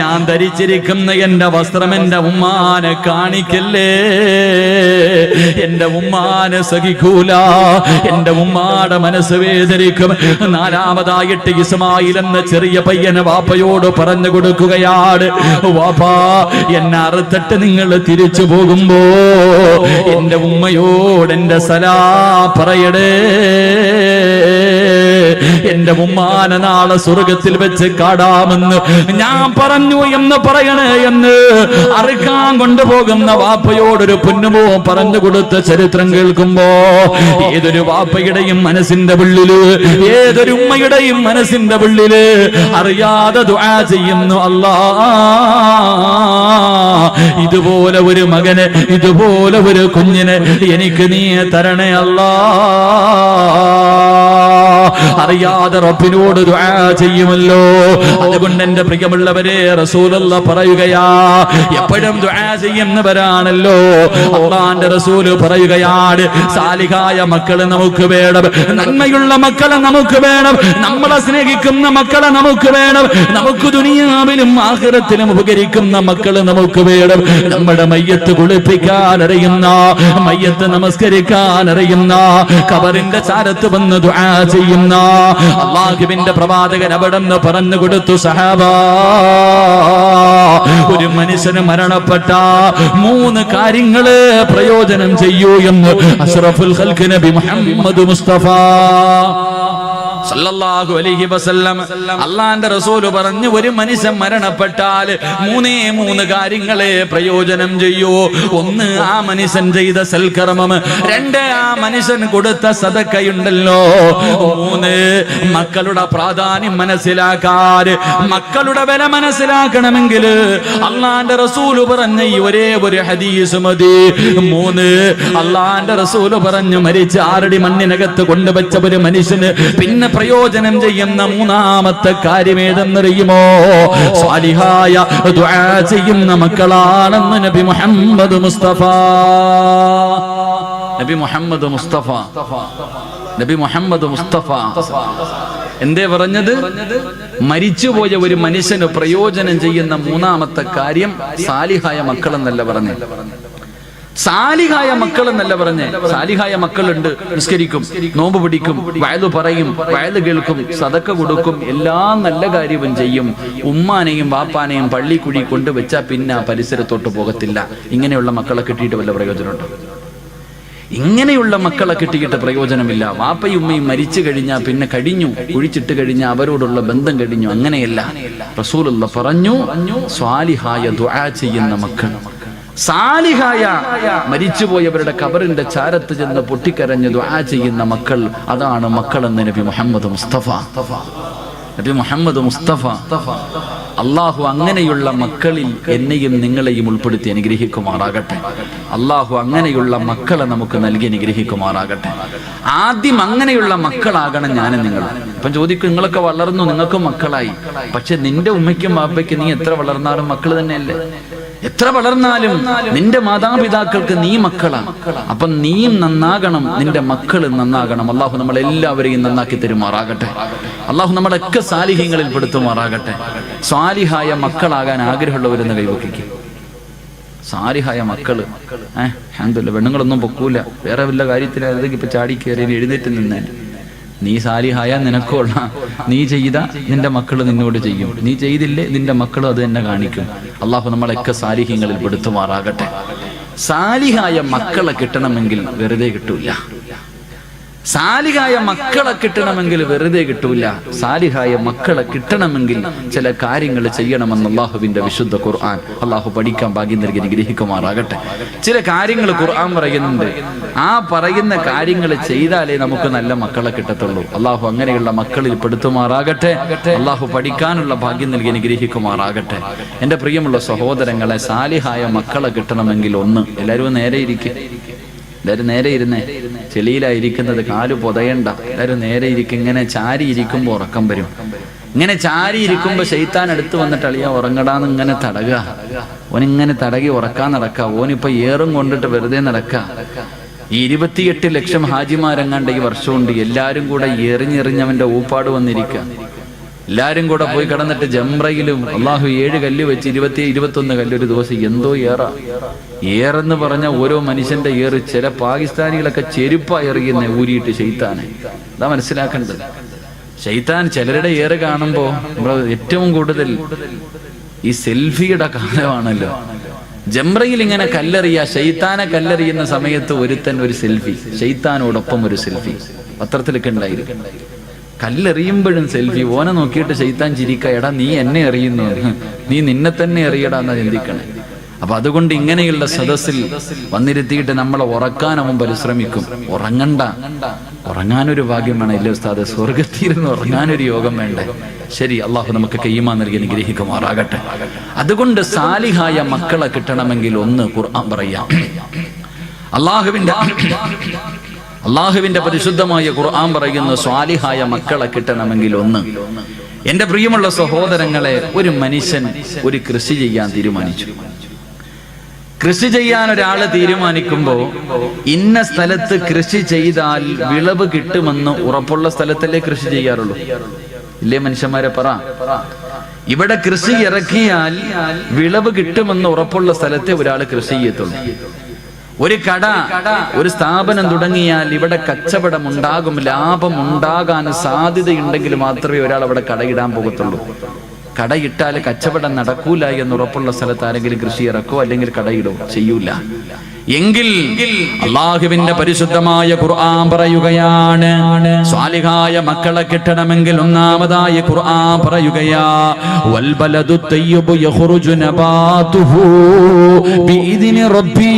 ഞാൻ ധരിച്ചിരിക്കുന്ന എന്റെ വസ്ത്രം എന്റെ ഉമ്മാനെ കാണിക്കല്ലേ, എന്റെ ഉമ്മാനെ സഹിക്കൂല, എന്റെ ഉമ്മാടെ മനസ്സ് വേദനിക്കും. നാലാമതായിട്ട് ഇസ്മായിൽ എന്ന ചെറിയ പയ്യന് വാപ്പയോട് പറഞ്ഞു കൊടുക്കുകയാണ്, വാപ്പാ എന്നെ അറുത്തിട്ട് നിങ്ങൾ തിരിച്ചു പോകുമ്പോ എന്റെ ഉമ്മയോട് എന്റെ സലാം പറയടേ, എന്റെ ഉമ്മാനെ നാളെ സ്വർഗത്തിൽ വെച്ച് കാണാമെന്ന് ഞാൻ പറഞ്ഞു എന്ന് പറയണേ എന്ന് അറുക്കാൻ കൊണ്ടുപോകുന്ന വാപ്പയോടൊരു പൊന്നുമോ പറഞ്ഞു കൊടുത്ത ചരിത്രം കേൾക്കുമ്പോ ഏതൊരു വാപ്പയുടെയും മനസ്സിന്റെ ഉള്ളില്, ഏതൊരു ഉമ്മയുടെയും മനസ്സിന്റെ ഉള്ളില് അറിയാതെ ദുആ ചെയ്യുന്നു, അല്ലാഹ് ഇതുപോലെ ഒരു മകന്, ഇതുപോലെ ഒരു കുഞ്ഞിന് എനിക്ക് നീ തരണേ അല്ലാഹ്. അറിയാതെ റബ്ബിനോട് ദുആ ചെയ്യുമല്ലോ. അതുകൊണ്ട് എന്റെ പ്രിയമുള്ളവരെ റസൂലുള്ളാഹി പറയുകയാ, എപ്പോഴും ദുആ ചെയ്യുന്നവരാണല്ലോ. അല്ലാഹുവിന്റെ റസൂൽ പറയുകയാണ്, സാലിഹായ മക്കളെ നമുക്ക് വേണം, നന്മയുള്ള മക്കളെ നമുക്ക് വേണം, നമ്മളെ സ്നേഹിക്കുന്ന മക്കളെ നമുക്ക് വേണം, നമുക്ക് ദുനിയാവിലും ആഖിറത്തിലും ഉപകരിക്കുന്ന മക്കളെ നമുക്ക് വേണം. നമ്മുടെ മയ്യത്ത് കുളിപ്പിക്കാൻ അറിയുന്ന, മയ്യത്ത് നമസ്കരിക്കാൻ അറിയുന്ന, ഖബറിന്റെ ചാരത്ത് വന്ന് ദുആ ചെയ്യും ചെയ്യുന്ന അല്ലാഹുവിന്റെ പ്രവാചകൻ അവിടെന്ന് പറഞ്ഞു കൊടുത്തു, സഹാബാ, ഒരു മനുഷ്യന് മരണപ്പെട്ട 3 കാര്യങ്ങള് പ്രയോജനം ചെയ്യൂ എന്ന് അഷ്റഫുൽ ഖൽഖ് നബി മുഹമ്മദ് മുസ്തഫ സല്ലല്ലാഹു അലൈഹി വസല്ലം അല്ലാഹുവിന്റെ റസൂൽ പറഞ്ഞു, ഒരു മനുഷ്യൻ മരണപ്പെട്ടാൽ 3 കാര്യങ്ങളെ പ്രയോജനം ചെയ്യൂ. 1, ആ മനുഷ്യൻ ചെയ്ത സൽക്കർമ്മം. 2, ആ മനുഷ്യൻ കൊടുത്ത സദഖയുണ്ടല്ലോ. 3, മക്കളുടെ പ്രാധാന്യം മനസ്സിലാക്കാൻ, മക്കളുടെ വില മനസ്സിലാക്കണമെങ്കിൽ അല്ലാഹുവിന്റെ റസൂൽ പറഞ്ഞ ഈ ഒരേ ഒരു ഹദീസ് മതി. 3, അല്ലാഹുവിന്റെ റസൂൽ പറഞ്ഞു, മരിച്ച 6 അടി മണ്ണിനകത്ത് കൊണ്ടുവച്ച ഒരു മനുഷ്യന് പിന്നെ പ്രയോജനം ചെയ്യുന്ന 3ാമത്തെ കാര്യം ഏതെന്നറിയുമോ? സ്വാലിഹായ ദുആ ചെയ്യുന്ന മക്കളാണെന്ന് നബി മുഹമ്മദ് മുസ്തഫ. നബി മുഹമ്മദ് മുസ്തഫ നബി മുഹമ്മദ് മുസ്തഫ എന്തേ പറഞ്ഞത്? മരിച്ചുപോയ ഒരു മനുഷ്യന് പ്രയോജനം ചെയ്യുന്ന 3ാമത്തെ കാര്യം സാലിഹായ മക്കളെന്നല്ല പറഞ്ഞത്, സാലിഹായ മക്കൾ എന്നല്ല പറഞ്ഞേ. സാലിഹായ മക്കളുണ്ട്, നിസ്കരിക്കും, നോമ്പ് പിടിക്കും, വയല് പറയും, വയല് കേൾക്കും, സദക്ക കൊടുക്കും, എല്ലാ നല്ല കാര്യവും ചെയ്യും. ഉമ്മാനെയും വാപ്പാനെയും പള്ളിക്കുഴി കൊണ്ടുവച്ചാൽ പിന്നെ ആ പരിസരത്തോട്ട് പോകത്തില്ല. ഇങ്ങനെയുള്ള മക്കളെ കിട്ടിയിട്ട് വല്ല പ്രയോജനമുണ്ടോ? ഇങ്ങനെയുള്ള മക്കളെ കിട്ടിയിട്ട് പ്രയോജനമില്ല. വാപ്പയും ഉമ്മയും മരിച്ചു കഴിഞ്ഞാൽ പിന്നെ കഴിഞ്ഞു, കുഴിച്ചിട്ട് കഴിഞ്ഞാൽ അവരോടുള്ള ബന്ധം കഴിഞ്ഞു. അങ്ങനെയല്ല. റസൂലുള്ളാഹി പറഞ്ഞു, സ്വാലിഹായ ദുആ ചെയ്യുന്ന മക്കൾ, സാലിഹായ മരിച്ചുപോയവരുടെ ഖബറിന്റെ ചാരത്ത് ചെന്ന് പൊട്ടിക്കരഞ്ഞ് ദുആ ചെയ്യുന്ന മക്കൾ, അതാണ് മക്കളെന്ന് നബി മുഹമ്മദ് മുസ്തഫ. നബി മുഹമ്മദ് മുസ്തഫ. അള്ളാഹു അങ്ങനെയുള്ള മക്കളിൽ എന്നെയും നിങ്ങളെയും ഉൾപ്പെടുത്തി അനുഗ്രഹിക്കുമാറാകട്ടെ. അള്ളാഹു അങ്ങനെയുള്ള മക്കളെ നമുക്ക് നൽകി അനുഗ്രഹിക്കുമാറാകട്ടെ. ആദ്യം അങ്ങനെയുള്ള മക്കളാകണം ഞാനും നിങ്ങൾ. ഇപ്പം ചോദിക്കും, നിങ്ങളൊക്കെ വളർന്നു, നിങ്ങൾക്കും മക്കളായി, പക്ഷെ നിന്റെ ഉമ്മയ്ക്കും വാപ്പയ്ക്കും നീ എത്ര വളർന്നാലും മക്കൾ തന്നെയല്ലേ? എത്ര വളർന്നാലും നിന്റെ മാതാപിതാക്കൾക്ക് നീ മക്കളാണ്. അപ്പം നീയും നന്നാകണം, നിന്റെ മക്കളും നന്നാകണം. അള്ളാഹു നമ്മളെല്ലാവരെയും നന്നാക്കി തരുമാറാകട്ടെ. അള്ളാഹു നമ്മളൊക്കെ സാലിഹ്യങ്ങളിൽ പെടുത്തുമാറാകട്ടെ. സാലിഹായ മക്കളാകാൻ ആഗ്രഹമുള്ളവരെന്ന് കൈവക്കിക്കും. സാലിഹായ മക്കള് അൽഹംദുലില്ലാഹ്, പെണ്ണുങ്ങളൊന്നും പൊക്കൂല, വേറെ വല്ല കാര്യത്തിലായിരുന്നെങ്കിൽ ഇപ്പൊ ചാടി കയറി എഴുന്നേറ്റ് നിന്നേ. നീ സാലിഹായ നിനക്കുള്ള, നീ ചെയ്ത നിന്റെ മക്കൾ നിന്നോട് ചെയ്യും, നീ ചെയ്തില്ലേ നിന്റെ മക്കളും അത് തന്നെ കാണിക്കും. അള്ളാഹു നമ്മളൊക്കെ സാലിഹ്യങ്ങളിൽ പെടുത്തുമാറാകട്ടെ. സാലിഹായ മക്കളെ കിട്ടണമെങ്കിൽ വെറുതെ കിട്ടൂല. സാലിഹായ മക്കളെ കിട്ടണമെങ്കിൽ വെറുതെ കിട്ടൂല. സാലിഹായ മക്കളെ കിട്ടണമെങ്കിൽ ചില കാര്യങ്ങൾ ചെയ്യണമെന്ന് അള്ളാഹുവിന്റെ വിശുദ്ധ ഖുർആൻ. അള്ളാഹു പഠിക്കാൻ ഭാഗ്യം നൽകി അനുഗ്രഹിക്കുമാറാകട്ടെ. ചില കാര്യങ്ങൾ ഖുർആൻ പറയുന്നുണ്ട്. ആ പറയുന്ന കാര്യങ്ങൾ ചെയ്താലേ നമുക്ക് നല്ല മക്കളെ കിട്ടത്തുള്ളൂ. അള്ളാഹു അങ്ങനെയുള്ള മക്കളിൽ പെടുത്തുമാറാകട്ടെ. അള്ളാഹു പഠിക്കാനുള്ള ഭാഗ്യം നൽകി അനുഗ്രഹിക്കുമാറാകട്ടെ. എന്റെ പ്രിയമുള്ള സഹോദരങ്ങളെ, സാലിഹായ മക്കളെ കിട്ടണമെങ്കിൽ ഒന്ന്, എല്ലാവരും നേരെ ഇരിക്കും. എല്ലാവരും നേരെ ഇരുന്നേ. ചെളിയിലായിരിക്കുന്നത്, കാല് പൊതയണ്ട. എല്ലാവരും നേരെ ഇരിക്കും. ഇങ്ങനെ ചാരി ഇരിക്കുമ്പോൾ ഉറക്കം വരും. ഇങ്ങനെ ചാരി ഇരിക്കുമ്പോ ശൈത്താൻ അടുത്ത് വന്നിട്ട് അളിയാ ഉറങ്ങടാന്ന് ഇങ്ങനെ തടകുക. ഓനിങ്ങനെ തടകി ഉറക്കാൻ നടക്കുക. ഓനിപ്പോ ഏറും കൊണ്ടിട്ട് വെറുതെ നടക്കുക. ഈ 28 ലക്ഷം ഹാജിമാരെങ്ങാണ്ട് ഈ വർഷമുണ്ട്. എല്ലാരും കൂടെ എറിഞ്ഞെറിഞ്ഞവന്റെ ഊപ്പാട് വന്നിരിക്കുക. എല്ലാരും കൂടെ പോയി കിടന്നിട്ട് ജംറയിലും അള്ളാഹു 7 കല്ല് വെച്ച് 21 കല്ല് ഒരു ദിവസം. എന്തോ ഏറെന്ന് പറഞ്ഞ ഓരോ മനുഷ്യന്റെ ഏറ്. ചില പാകിസ്ഥാനികളൊക്കെ ചെരുപ്പാ എറിയുന്ന ഊരിയിട്ട് ശൈത്താനെ. അതാ മനസ്സിലാക്കേണ്ടത്. ശൈത്താൻ ചിലരുടെ ഏറ് കാണുമ്പോ ഏറ്റവും കൂടുതൽ ഈ സെൽഫിയുടെ കാലമാണല്ലോ. ജംറയിൽ ഇങ്ങനെ കല്ലെറിയ, ശൈത്താനെ കല്ലെറിയുന്ന സമയത്ത് ഒരുത്തൻ ഒരു സെൽഫി, ശൈത്താനോടൊപ്പം ഒരു സെൽഫി പത്രത്തിലൊക്കെ ഉണ്ടായിരുന്നു. കല്ലെറിയുമ്പോഴും സെൽഫി. ഓനെ നോക്കിയിട്ട് ശൈത്താൻ ചിരിക്ക, എടാ നീ എന്നെ എറിയുന്നു, നീ നിന്നെ തന്നെ എറിയടാ എന്നാ ചിന്തിക്കണേ. അപ്പൊ അതുകൊണ്ട് ഇങ്ങനെയുള്ള സദസ്സിൽ വന്നിരുത്തിയിട്ട് നമ്മളെ ഉറക്കാൻ അവൻ പരിശ്രമിക്കും. ഉറങ്ങണ്ട, ഉറങ്ങാനൊരു ഭാഗ്യം വേണം. ഇല്ല ഉസ്താദ്, സ്വർഗത്തിരുന്ന് ഉറങ്ങാനൊരു യോഗം വേണ്ടേ? ശരി, അള്ളാഹു നമുക്ക് ഈമാൻ നൽകി അനുഗ്രഹിക്കുമാറാകട്ടെ. അതുകൊണ്ട് സാലിഹായ മക്കളെ കിട്ടണമെങ്കിൽ ഒന്ന് ഖുർആൻ പറയാം. അള്ളാഹുവിന്റെ പരിശുദ്ധമായ ഖുർആൻ പറയുന്ന സ്വാലിഹായ മക്കളെ കിട്ടണമെങ്കിൽ ഒന്ന്. എന്റെ പ്രിയമുള്ള സഹോദരങ്ങളെ, ഒരു മനുഷ്യൻ ഒരു കൃഷി ചെയ്യാൻ തീരുമാനിച്ചു. കൃഷി ചെയ്യാൻ ഒരാള് തീരുമാനിക്കുമ്പോ ഇന്ന സ്ഥലത്ത് കൃഷി ചെയ്താൽ വിളവ് കിട്ടുമെന്ന് ഉറപ്പുള്ള സ്ഥലത്തല്ലേ കൃഷി ചെയ്യാറുള്ളൂ? ഇല്ലേ മനുഷ്യന്മാരെ പറ. ഇവിടെ കൃഷി ഇറക്കിയാൽ വിളവ് കിട്ടുമെന്ന് ഉറപ്പുള്ള സ്ഥലത്തെ ഒരാൾ കൃഷി ചെയ്യത്തുള്ളൂ. ഒരു കട, ഒരു സ്ഥാപനം തുടങ്ങിയാൽ ഇവിടെ കച്ചവടം ഉണ്ടാകും, ലാഭം ഉണ്ടാകാൻ സാധ്യതയുണ്ടെങ്കിൽ മാത്രമേ ഒരാൾ അവിടെ കടയിടാൻ പോകത്തുള്ളൂ. കടയിട്ടാൽ കച്ചവടം നടക്കൂല എന്നുറപ്പുള്ള സ്ഥലത്ത് ആരെങ്കിലും കൃഷി ഇറക്കോ അല്ലെങ്കിൽ കടയിടോ? ചെയ്യൂല. എങ്കിൽ അല്ലാഹുവിന്റെ പരിശുദ്ധമായ ഖുർആൻ പറയുകയാണ്, സ്വാലിഹായ മക്കളെ കിട്ടണമെങ്കിൽ ഒന്നാമതായി ഖുർആൻ പറയുകയാ, വൽ ബലദു തയ്യിബു യഖ്റുജു നബാതുഹു ബിഇദ്നി റബ്ബി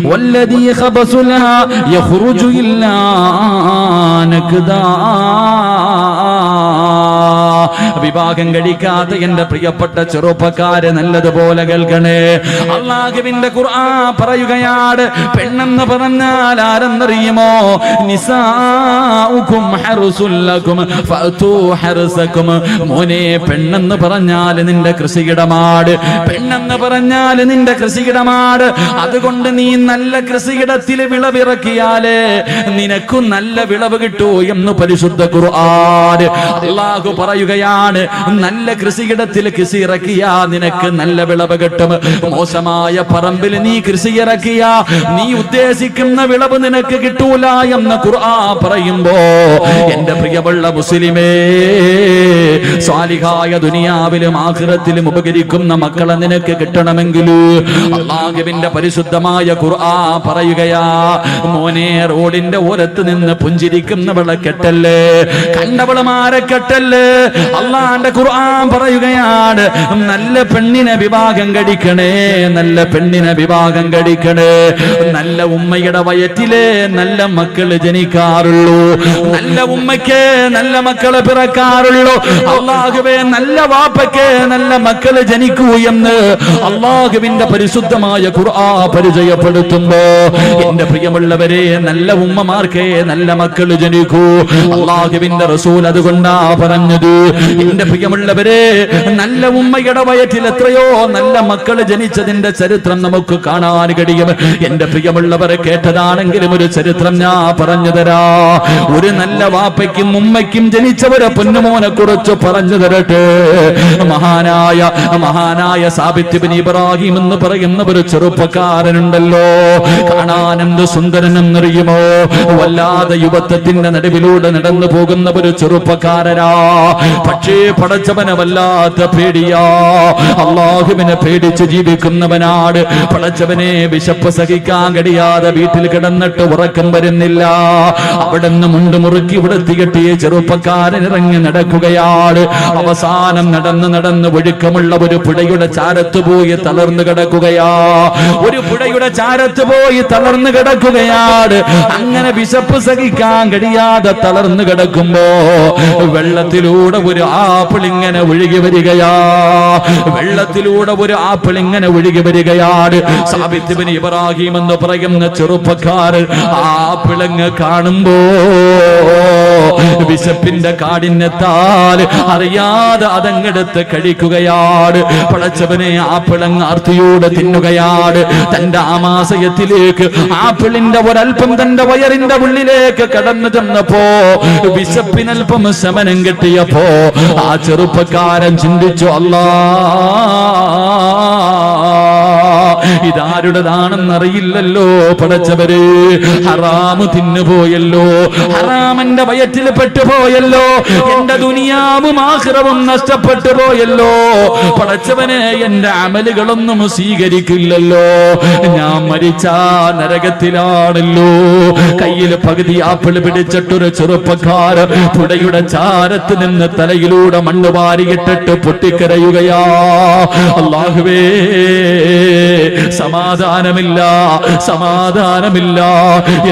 വല്ലദീ ഖബസു ലഹാ യഖ്റുജു ഇല്ലാ നക്ദാ. വിവാഹം കഴിക്കാത്ത എന്റെ പ്രിയപ്പെട്ട ചെറുപ്പക്കാരെ നല്ലതുപോലെ കേൾക്കണേ. അല്ലാഹുവിന്റെ ഖുർആൻ പറയുകയാണ്, പെണ്ണെന്ന് പറഞ്ഞാൽ ആരെന്നറിയുമോ? നിസാഉകും ഹർസുൽ ലക്കും ഫഅതു ഹർസകും. മോനെ, പെണ്ണെന്ന് പറഞ്ഞാൽ നിന്റെ കൃഷിയിടമാണ്. പെണ്ണെന്ന് പറഞ്ഞാൽ നിന്റെ കൃഷിയിടമാണ്. അതുകൊണ്ട് നീ നല്ല കൃഷിയിടത്തിൽ വിളവിറക്കിയാലേ നിനക്ക് നല്ല വിളവ് കിട്ടൂ എന്ന് പരിശുദ്ധ ഖുർആൻ. അല്ലാഹു പറയുകയാണ്, നല്ല കൃഷിയിടത്തിൽ കൃഷി ഇറക്കിയാ നിനക്ക് നല്ല വിളവ് കിട്ടും. മോശമായ പറമ്പിൽ നീ കൃഷി ഇറക്കിയാ നീ ഉദ്ദേശിക്കുന്ന വിളവ് നിനക്ക് കിട്ടൂല എന്ന് ഖുർആൻ പറയുമ്പോ, എന്റെ പ്രിയമുള്ള മുസ്ലിമേ, സ്വാലിഹായ ദുനിയാവിലും ആഖിറത്തിലും ഉപകരിക്കുന്ന മക്കളെ നിനക്ക് കിട്ടണമെങ്കിൽ അല്ലാഹുവിന്റെ പരിശുദ്ധമായ ഖുർആൻ പറയുകയാ, മോനെ, റോഡിന്റെ ഓരത്ത് നിന്ന് പുഞ്ചിരിക്കുന്നവളെ കെട്ടല്ലേ, കണ്ടവളുമാരെ കെട്ടല്ലേ. അല്ലാഹുവിന്റെ ഖുർആൻ പറയുകയാണ്, നല്ല പെണ്ണിനെ വിവാഹം കഴിക്കണേ, നല്ല പെണ്ണിനെ വിവാഹം കഴിക്കണേ. നല്ല ഉമ്മയുടെ വയറ്റിലെ നല്ല മക്കള് ജനിക്കാറുള്ളൂ. നല്ല ഉമ്മയ്ക്ക് നല്ല മക്കള് പിറക്കാറുള്ളൂ. അല്ലാഹുവേ, നല്ല വാപ്പയ്ക്ക് നല്ല മക്കള് ജനിക്കൂ എന്ന് അല്ലാഹുവിന്റെ പരിശുദ്ധമായ ഖുർആൻ പരിചയപ്പെടുത്തുമ്പോ, എന്റെ പ്രിയമുള്ളവരെ, നല്ല ഉമ്മമാർക്ക് നല്ല മക്കള് ജനിക്കൂ. അല്ലാഹുവിന്റെ റസൂൽ അതുകൊണ്ടാ പറഞ്ഞത്, എന്റെ പ്രിയമുള്ളവരെ, നല്ല ഉമ്മയുടെ വയറ്റിൽ എത്രയോ നല്ല മക്കള് ജനിച്ചതിന്റെ ചരിത്രം നമുക്ക് കാണാൻ കഴിയും. എന്റെ പ്രിയമുള്ളവരെ, കേട്ടതാണെങ്കിലും ഒരു ചരിത്രം ഞാൻ പറഞ്ഞു തരാ. ഒരു നല്ല വാപ്പയ്ക്കും ഉമ്മയ്ക്കും ജനിച്ച ഒരു പൊന്നുമോനെ കുറിച്ച് പറഞ്ഞു തരട്ടെ. മഹാനായ സാബിത്ത് ഇബ്നു ഇബ്രാഹിം എന്ന് പറയുന്ന ഒരു ചെറുപ്പക്കാരനുണ്ടല്ലോ. കാണാൻ എന്ത് സുന്ദരനെന്നറിയുമോ? വല്ലാതെ യുവത്വത്തിന്റെ നടുവിലൂടെ നടന്നു പോകുന്ന ഒരു ചെറുപ്പക്കാരനാ. പക്ഷേ പടച്ചവനെ വല്ലാത്ത പേടിയാ. അല്ലാഹുവിനെ പേടിച്ച് ജീവിക്കുന്നവനാണ്. പടച്ചവനെ വിശപ്പ് സഹിക്കാൻ കഴിയാതെ വീട്ടിൽ കിടന്നിട്ട് ഉറക്കം വരുന്നില്ല. അവിടെ നിന്ന് മുണ്ട് മുറുക്കി ഇവിടെത്തി കെട്ടിയ ചെറുപ്പക്കാരൻ ഇറങ്ങി നടക്കുകയാണ്. അവസാനം നടന്ന് ഒഴുക്കമുള്ള ഒരു പുഴയുടെ ചാരത്ത് പോയി തളർന്നു കിടക്കുകയാ. ഒരു പുഴയുടെ ചാരത്ത് പോയി തളർന്നു കിടക്കുകയാണ്. അങ്ങനെ വിശപ്പ് സഹിക്കാൻ കഴിയാതെ തളർന്നു കിടക്കുമ്പോ വെള്ളത്തിലൂടെ ഒരു ആപ്പിൾ ഇങ്ങനെ ഒഴുകി വരികയാ. വെള്ളത്തിലൂടെ ഒരു ആപ്പിൾ ഇങ്ങനെ ഒഴുകി വരികയാണ്. സാബിത്ത് ഇബ്നു ഇബ്രാഹിം എന്ന് പറയുന്ന ചെറുപ്പക്കാരൻ ആപ്പിളങ്ങ് കാണുമ്പോ വിശപ്പിന്റെ കാഠിന്യത്താൽ അറിയാതെ അതങ്ങെടുത്ത് കഴിക്കുകയാണ്. പടച്ചവനെ, ആപ്പിളങ്ങ് ആർത്തിയോടെ തിന്നുകയാണ്. തന്റെ ആമാശയത്തിലേക്ക് ആപ്പിളിന്റെ ഒരൽപ്പം തന്റെ വയറിന്റെ ഉള്ളിലേക്ക് കടന്നു ചെന്നപ്പോ വിശപ്പിനൽപ്പം ശമനം കിട്ടിയപ്പോ ആ ചെറുപ്പക്കാരൻ ചിന്തിച്ചു, അല്ലാ, ഇതാരുടേതാണെന്നറിയില്ലല്ലോ പടച്ചവരെ. ഹറാമ് തിന്നുപോയല്ലോ, ഹറാമന്റെ വയറ്റിൽ പെട്ടുപോയല്ലോ, എന്റെ ദുനിയാവും ആഖിറവും നഷ്ടപ്പെട്ടു പോയല്ലോ. പടച്ചവനെ, എന്റെ അമലുകളൊന്നും സ്വീകരിക്കില്ലല്ലോ. ഞാൻ മരിച്ചാ നരകത്തിലാണല്ലോ. കയ്യിൽ പകുതി ആപ്പിൾ പിടിച്ചിട്ടൊരു ചെറുപ്പക്കാരൻ പുഴയുടെ ചാരത്ത് നിന്ന് തലയിലൂടെ മണ്ണ് വാരിയിട്ടിട്ട് പൊട്ടിക്കരയുകയാ. അല്ലാഹുവേ, സമാധാനമില്ല.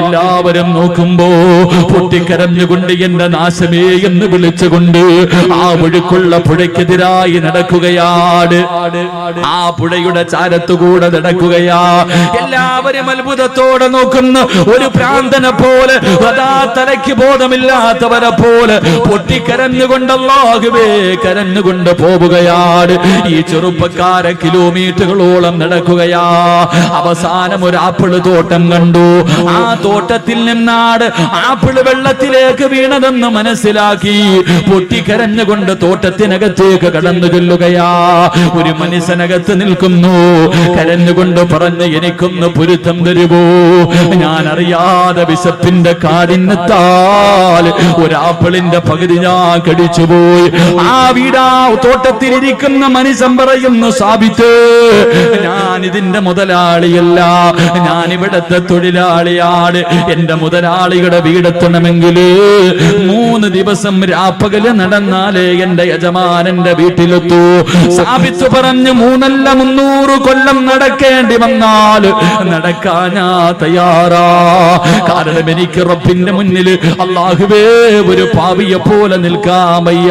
എല്ലാവരും നോക്കുമ്പോ പൊട്ടിക്കരഞ്ഞുകൊണ്ട് എന്റെ നാശമേ എന്ന് വിളിച്ചുകൊണ്ട് ആ ഒഴുക്കുള്ള പുഴയ്ക്കെതിരായി നടക്കുകയാണ്. ആ പുഴയുടെ ചാരത്തുകൂടെ നടക്കുകയാ. എല്ലാവരും അത്ഭുതത്തോടെ നോക്കുന്ന ഒരു ഭ്രാന്തനെ പോലെ, അതാ തലയ്ക്ക് ബോധമില്ലാത്തവരെ പോലെ പൊട്ടിക്കരഞ്ഞുകൊണ്ട് അല്ലാഹുവേ കരഞ്ഞുകൊണ്ട് പോവുകയാണ്. ഈ ചെറുപ്പക്കാരൻ കിലോമീറ്ററുകളോളം നടക്കുകയാണ്. നടക്കുകയാ. അവസാനം ഒരു ആപ്പിള് തോട്ടം കണ്ടു. ആ തോട്ടത്തിൽ നിന്നാണ് ആപ്പിള് വെള്ളത്തിലേക്ക് വീണതെന്ന് മനസ്സിലാക്കി പൊട്ടിക്കരഞ്ഞുകൊണ്ട് തോട്ടത്തിനകത്തേക്ക് കടന്നു ചെല്ലുകയാ. ഒരു മനുഷ്യനകത്ത് നിൽക്കുന്നു, കരഞ്ഞുകൊണ്ട് പറഞ്ഞ് എനിക്കൊന്ന് പൊരുത്തം തരുമോ? ഞാൻ അറിയാതെ വിശപ്പിന്റെ കാഠിന്യത്താൽ ഒരാപ്പിളിന്റെ പകുതി ഞാൻ കടിച്ചുപോയി. ആ വീടാ തോട്ടത്തിലിരിക്കുന്ന മനുഷ്യൻ പറയുന്നു, സാബിത്ത്, ഞാൻ ഇതിന്റെ മുതലാളിയല്ല, ഞാൻ ഇവിടത്തെ തൊഴിലാളിയാണ്. എന്റെ മുതലാളിയുടെ വീടെത്തണമെങ്കിൽ 3 ദിവസം രാപ്പകല് നടന്നാലേ എന്റെ യജമാനന്റെ വീട്ടിലെത്തൂ. സാബിത്ത് പറഞ്ഞു, 3 അല്ല 300 കൊല്ലം നടക്കേണ്ടി വന്നാൽ നടക്കാൻ ഞാൻ തയ്യാറാ. കാരണം എനിക്ക് റബ്ബിന്റെ മുന്നിൽ അല്ലാഹുവേ ഒരു പാവിയെ പോലെ നിൽക്കാൻ വയ്യ.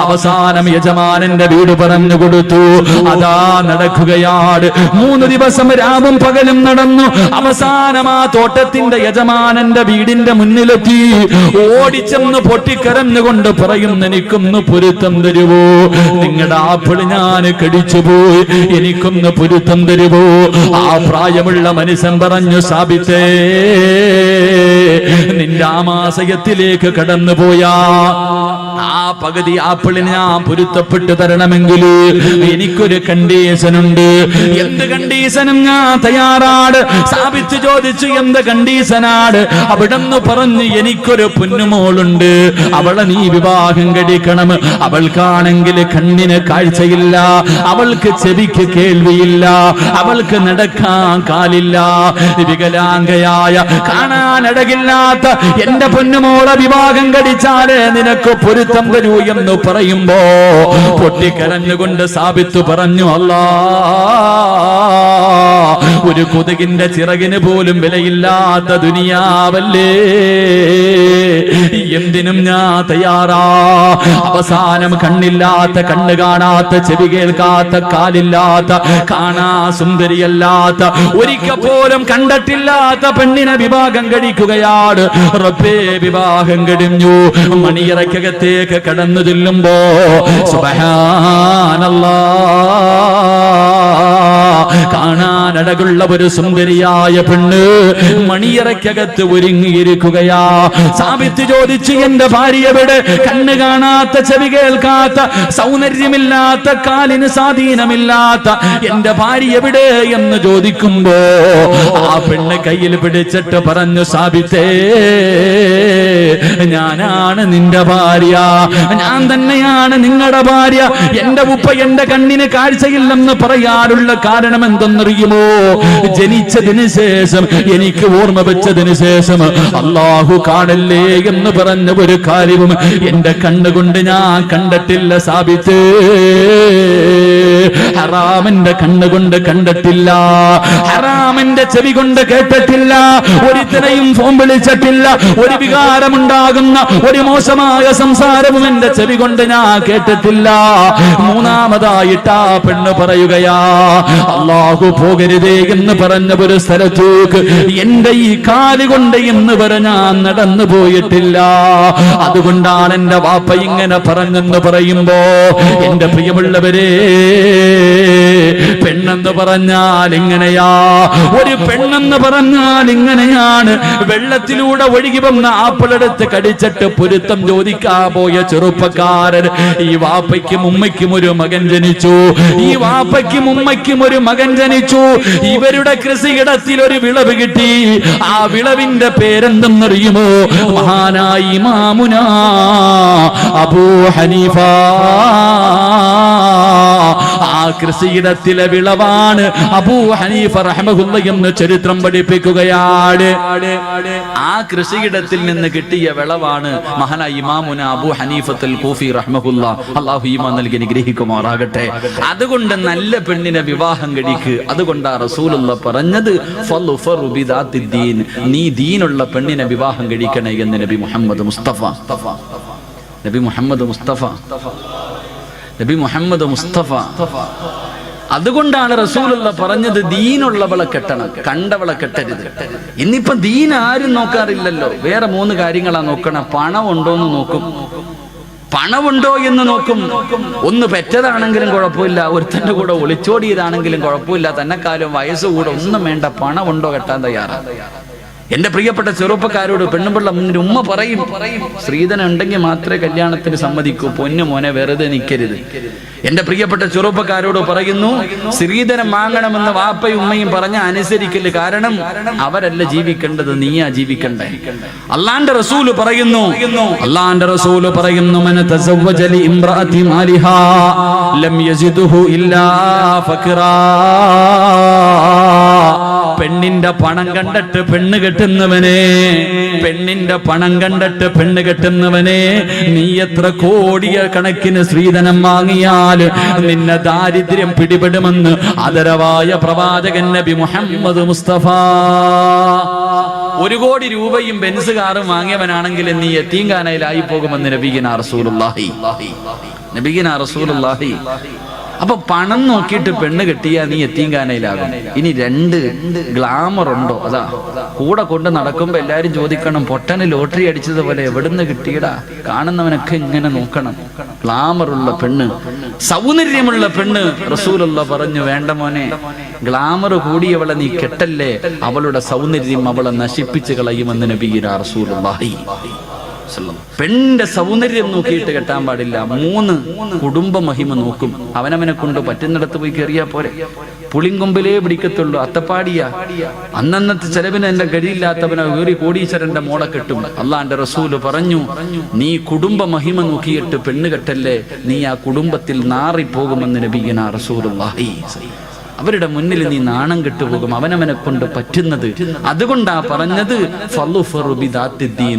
അവസാനം യജമാനന്റെ വീട് പറഞ്ഞു കൊടുത്തു. അതാ നടക്കുകയാണ്. 3 ദിവസം രാവും പകലും നടന്നു. അവസാനം ആ തോട്ടത്തിന്റെ യജമാനന്റെ വീടിന്റെ മുന്നിലെത്തി. ഓടിച്ചെന്ന് പൊട്ടിക്കരഞ്ഞുകൊണ്ട് പറയുന്നു, എനിക്കൊന്ന് പൊരുത്തം തരുവോ? നിങ്ങളുടെ ആപ്പിള് ഞാൻ കടിച്ചുപോയി, എനിക്കൊന്ന് പൊരുത്തം തരുവോ? ആ പ്രായമുള്ള മനുഷ്യൻ പറഞ്ഞു, സാബിത്തേ, നിന്റെ ആമാശയത്തിലേക്ക് കടന്നുപോയാ ആ പകുതി ആപ്പിളിന് ഞാൻ പൊരുത്തപ്പെട്ടു തരണമെങ്കിൽ എനിക്കൊരു കണ്ടീഷൻ ഉണ്ട്. എന്ത് കണ്ടീഷനും ഞാൻ തയ്യാറാണ്. സാബിത്ത് ചോദിച്ചു, എന്ത് കണ്ടീഷനാണ്? അവിടെന്ന് പറഞ്ഞു, എനിക്കൊരു പൊന്നുമോളുണ്ട്, അവളെ നീ വിവാഹം കഴിക്കണം. അവൾക്കാണെങ്കിൽ കണ്ണിന് കാഴ്ചയില്ല, അവൾക്ക് ചെവിക്ക് കേൾവിയില്ല, അവൾക്ക് നടക്കാൻ കാലില്ല, വികലാംഗയായ കാണാനടകില്ലാത്ത എന്റെ പൊന്നുമോളെ വിവാഹം കഴിച്ചാലേ നിനക്ക് പൊരുത്തം തരൂ എന്ന് പറയുമ്പോ പൊട്ടിക്കരഞ്ഞുകൊണ്ട് സാബിത്ത് പറഞ്ഞു, അല്ലാ, ഒരു കൊതുകിന്റെ ചിറകിന് പോലും വിലയില്ലാത്ത ദുനിയാവല്ലേ, എന്തിനും ഞാൻ തയ്യാറാ. അവസാനം കണ്ണില്ലാത്ത, കണ്ണ് കാണാത്ത, ചെവി കേൾക്കാത്ത, കാലില്ലാത്ത, കാണാ സുന്ദരിയല്ലാത്ത, ഒരിക്കൽ പോലും കണ്ടിട്ടില്ലാത്ത പെണ്ണിനെ വിവാഹം കഴിക്കുകയാണ്. റബ്ബേ, വിവാഹം കഴിഞ്ഞു. മണിയറയ്ക്കകത്തേക്ക് കടന്നു ചെല്ലുമ്പോ സുബ്ഹാനല്ലാഹ്, കാണാനടകുള്ള ഒരു സുന്ദരിയായ പെണ്ണ് മണിയറയ്ക്കകത്ത് ഒരുങ്ങിയിരിക്കുകയാ. സാബിത്ത് ചോദിച്ചു, എന്റെ ഭാര്യ എവിടെ? കണ്ണ് കാണാത്ത, ചെവി കേൾക്കാത്ത, സൗന്ദര്യമില്ലാത്ത, കാലിന് സ്വാധീനമില്ലാത്ത എന്റെ ഭാര്യ എവിടെ എന്ന് ചോദിക്കുമ്പോ ആ പെണ്ണ് കയ്യിൽ പിടിച്ചിട്ട് പറഞ്ഞു, സാബിത്തേ, ഞാനാണ് നിന്റെ ഭാര്യ, ഞാൻ തന്നെയാണ് നിങ്ങളുടെ ഭാര്യ. എന്റെ ഉപ്പ എന്റെ കണ്ണിന് കാഴ്ചയില്ലെന്ന് പറയാനുള്ള കാരണം എന്തെന്നറിയുമോ? ജനിച്ചതിന് ശേഷം, എനിക്ക് ഓർമ്മ വെച്ചതിന് ശേഷം അല്ലാഹു കാണില്ലേ എന്ന് പറഞ്ഞ ഒരു കാര്യവും എന്റെ കണ്ണുകൊണ്ട് ഞാൻ കണ്ടിട്ടില്ല സാബിത്ത്. ഹറാമിന്റെ കണ്ണുകൊണ്ട് കണ്ടിട്ടില്ല, ഹറാമിന്റെ ചെവി കൊണ്ട് കേട്ടിട്ടില്ല, ഒരുത്തനെയും ഫോൺ വിളിച്ചിട്ടില്ല, ഒരു വികാരമുണ്ടാകുന്ന ഒരു മോശമായ സംസാരവും എന്റെ ചെവി കൊണ്ട് ഞാൻ കേട്ടിട്ടില്ല. മൂന്നാമതായിട്ട് ആ പെണ്ണ് പറയുകയാ, അല്ലാഹു പോകരുതേ എന്ന് പറഞ്ഞ ഒരു സ്ഥലത്തേക്ക് എന്റെ ഈ കാല് കൊണ്ട് എന്ന് ഞാൻ നടന്നു പോയിട്ടില്ല. അതുകൊണ്ടാണ് എന്റെ വാപ്പ ഇങ്ങനെ പറഞ്ഞെന്ന് പറയുമ്പോ, എന്റെ പ്രിയമുള്ളവരെ, പെണ്ണെന്ന് പറഞ്ഞാൽ ഇങ്ങനെയാ, ഒരു പെണ്ണെന്ന് പറഞ്ഞാൽ ഇങ്ങനെയാണ്. വെള്ളത്തിലൂടെ ഒഴുകി വന്ന ആപ്പിളെടുത്ത് കടിച്ചിട്ട് പൊരുത്തം ചോദിക്കാൻ പോയ ചെറുപ്പക്കാരൻ, ഈ വാപ്പയ്ക്കും ഉമ്മയ്ക്കും ഒരു മകൻ ജനിച്ചു, ഈ വാപ്പയ്ക്കും ഉമ്മയ്ക്കും ഒരു മകൻ ജനിച്ചു. ഇവരുടെ കൃഷിയിടത്തിൽ ഒരു വിളവ് കിട്ടി. ആ വിളവിന്റെ പേരെന്തെന്നറിയുമോ? മഹാനായ ഇമാമുനാ അബൂ ഹനീഫ. ആ കൃഷിയിടത്തിലെ വിളവാണ് അബൂ ഹനീഫ റഹ്മഹുല്ലാഹ് എന്ന് ചരിത്രം പഠിപ്പിക്കുകയാണ്. ആ കൃഷിയിടത്തിൽ നിന്ന് കിട്ടിയ വിളവാണ് മഹാനായ ഇമാമുന അബൂ ഹനീഫത്തുൽ കൂഫി റഹ്മഹുല്ലാഹ്. അല്ലാഹു ഈമാൻ നൽകി അനുഗ്രഹിക്കുമാറാകട്ടെ. അതുകൊണ്ട് നല്ല പെണ്ണിനെ വിവാഹം കഴിക്ക്. അതുകൊണ്ടാ റസൂലുള്ളാഹ് പറഞ്ഞത്, ഫളുഫറു ബിദാത്തിദ്ദീൻ, നീ ദീനുള്ള പെണ്ണിനെ വിവാഹം കഴിക്കണേ എന്ന് നബി മുഹമ്മദ് മുസ്തഫ. നബി മുഹമ്മദ് മുസ്തഫ, നബി മുഹമ്മദ് മുസ്തഫ. അതുകൊണ്ടാണ് റസൂലുള്ളാഹ് പറഞ്ഞത്, ദീനുള്ളവളെ കെട്ടണം, കണ്ടവളെ കെട്ടരുത്. ഇന്നിപ്പോ ദീൻ ആരും നോക്കാറില്ലല്ലോ. വേറെ 3 കാര്യങ്ങളാ നോക്കണം. പണം ഉണ്ടോന്ന് നോക്കും, പണമുണ്ടോ എന്ന് നോക്കും. ഒന്ന് പെറ്റതാണെങ്കിലും കുഴപ്പമില്ല, ഒരുത്തന്റെ കൂടെ ഒളിച്ചോടിയതാണെങ്കിലും കുഴപ്പമില്ല, തന്നെക്കാലം വയസ്സ് കൂടെ ഒന്നും വേണ്ട, പണമുണ്ടോ കെട്ടാൻ തയ്യാറാണ്. എന്റെ പ്രിയപ്പെട്ട ചെറുപ്പക്കാരോട് പെണ്ണുപിള്ള മുന്നിൽ ഉമ്മ പറയും, സ്ത്രീധനം ഉണ്ടെങ്കിൽ മാത്രമേ കല്യാണത്തിന് സമ്മതിക്കൂ, പൊന്നു മോനെ വെറുതെ നിൽക്കരുത്. എന്റെ പ്രിയപ്പെട്ട ചെറുപ്പക്കാരോട് പറയുന്നു, സ്ത്രീധനം വാങ്ങണമെന്ന് വാപ്പയും ഉമ്മയും പറഞ്ഞ അനുസരിക്കല്. കാരണം അവരല്ല ജീവിക്കേണ്ടത്, നീയാ ജീവിക്കണ്ടേ. അള്ളാന്റെ റസൂല് പറയുന്നു, മൻ തസവ്വജ ലി ഇംറഅതി മാലിഹാ ലം യസിദുഹു ഇല്ലാ ഫഖറാ. പെണ്ണിന്റെ പണം കണ്ടിട്ട് പെണ്ണ് കെട്ടുന്നവനെ, പെണ്ണിന്റെ പണം കണ്ടിട്ട് പെണ്ണ് കെട്ടുന്നവനെ, നീ എത്ര കോടിയ കണക്കിന് സ്ത്രീധനം വാങ്ങിയാൽ നിന്നെ ദാരിദ്ര്യം പിടിപെടുമെന്ന് ആദരവായ പ്രവാചകൻ നബി മുഹമ്മദ് മുസ്തഫ. 1 കോടി രൂപയും ബെൻസ് കാറും വാങ്ങിയവനാണെങ്കിൽ നീ യതീംഖാനയിലായി പോകുമെന്ന് നബിഗിനാ റസൂലുള്ളാഹി. അപ്പൊ പണം നോക്കിയിട്ട് പെണ്ണ് കെട്ടിയാ നീ യതീംഖാനയിലാകും. ഇനി 2 ഗ്ലാമർ ഉണ്ടോ? അതാ കൂടെ കൊണ്ട് നടക്കുമ്പോ എല്ലാരും ചോദിക്കണം, പൊട്ടന് ലോട്ടറി അടിച്ചതുപോലെ എവിടുന്ന് കിട്ടിയടാ? കാണുന്നവനൊക്കെ ഇങ്ങനെ നോക്കണം. ഗ്ലാമറുള്ള പെണ്ണ്, സൗന്ദര്യമുള്ള പെണ്ണ്. റസൂലുള്ള പറഞ്ഞു, വേണ്ട മോനെ, ഗ്ലാമർ കൂടിയവളെ നീ കെട്ടല്ലേ, അവളുടെ സൗന്ദര്യം അവളെ നശിപ്പിച്ചു കളയുമെന്ന് നബിയിനാ റസൂലുള്ളാഹി. പെണ്ണിന്റെ സൗന്ദര്യം നോക്കിയിട്ട് കെട്ടാൻ പാടില്ല. 3 കുടുംബ മഹിമ നോക്കും. അവനവനെ കൊണ്ട് പറ്റുന്നിടത്ത് പോയി കയറിയാ പോരെ. പുളിങ്കൊമ്പിലേ പിടിക്കത്തുള്ളൂ, അത്തപ്പാടിയാ. അന്നന്നത്തെ ചെലവിന് എന്റെ കഴിയില്ലാത്തവനെ ഒരു കോടീശ്വരന്റെ മോളെ കെട്ടും. അള്ളാന്റെ റസൂല് പറഞ്ഞു, നീ കുടുംബ മഹിമ നോക്കിയിട്ട് പെണ്ണ് കെട്ടല്ലേ, നീ ആ കുടുംബത്തിൽ നാറിപ്പോകുമെന്ന് നബിയിനാ റസൂലുള്ളാഹി. അവരുടെ മുന്നിൽ നീ നാണം കെട്ടുപോകും, അവനവനെ കൊണ്ട് പറ്റുന്നത്. അതുകൊണ്ടാ പറഞ്ഞത്,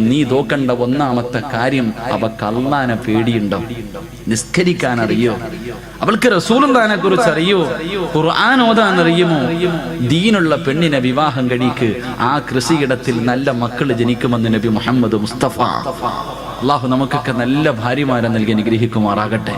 നീ നോക്കണ്ട 1ാമത്തെ കാര്യം, അവക്ക് അള്ളാനെ പേടിയുണ്ടോ? നിസ്കരിക്കാൻ അറിയോ? അവൾക്ക് റസൂലുള്ളാഹിനെ കുറിച്ച് അറിയോ? ഖുർആൻ ഓതാൻ അറിയുമോ? ദീനുള്ള പെണ്ണിനെ വിവാഹം കഴിക്ക്. ആ കൃഷിയിടത്തിൽ നല്ല മക്കൾ ജനിക്കുമെന്ന് നബി മുഹമ്മദ് മുസ്തഫ. അള്ളാഹു നമുക്കൊക്കെ നല്ല ഭാര്യമാരെ നൽകി അനുഗ്രഹിക്കുമാറാകട്ടെ.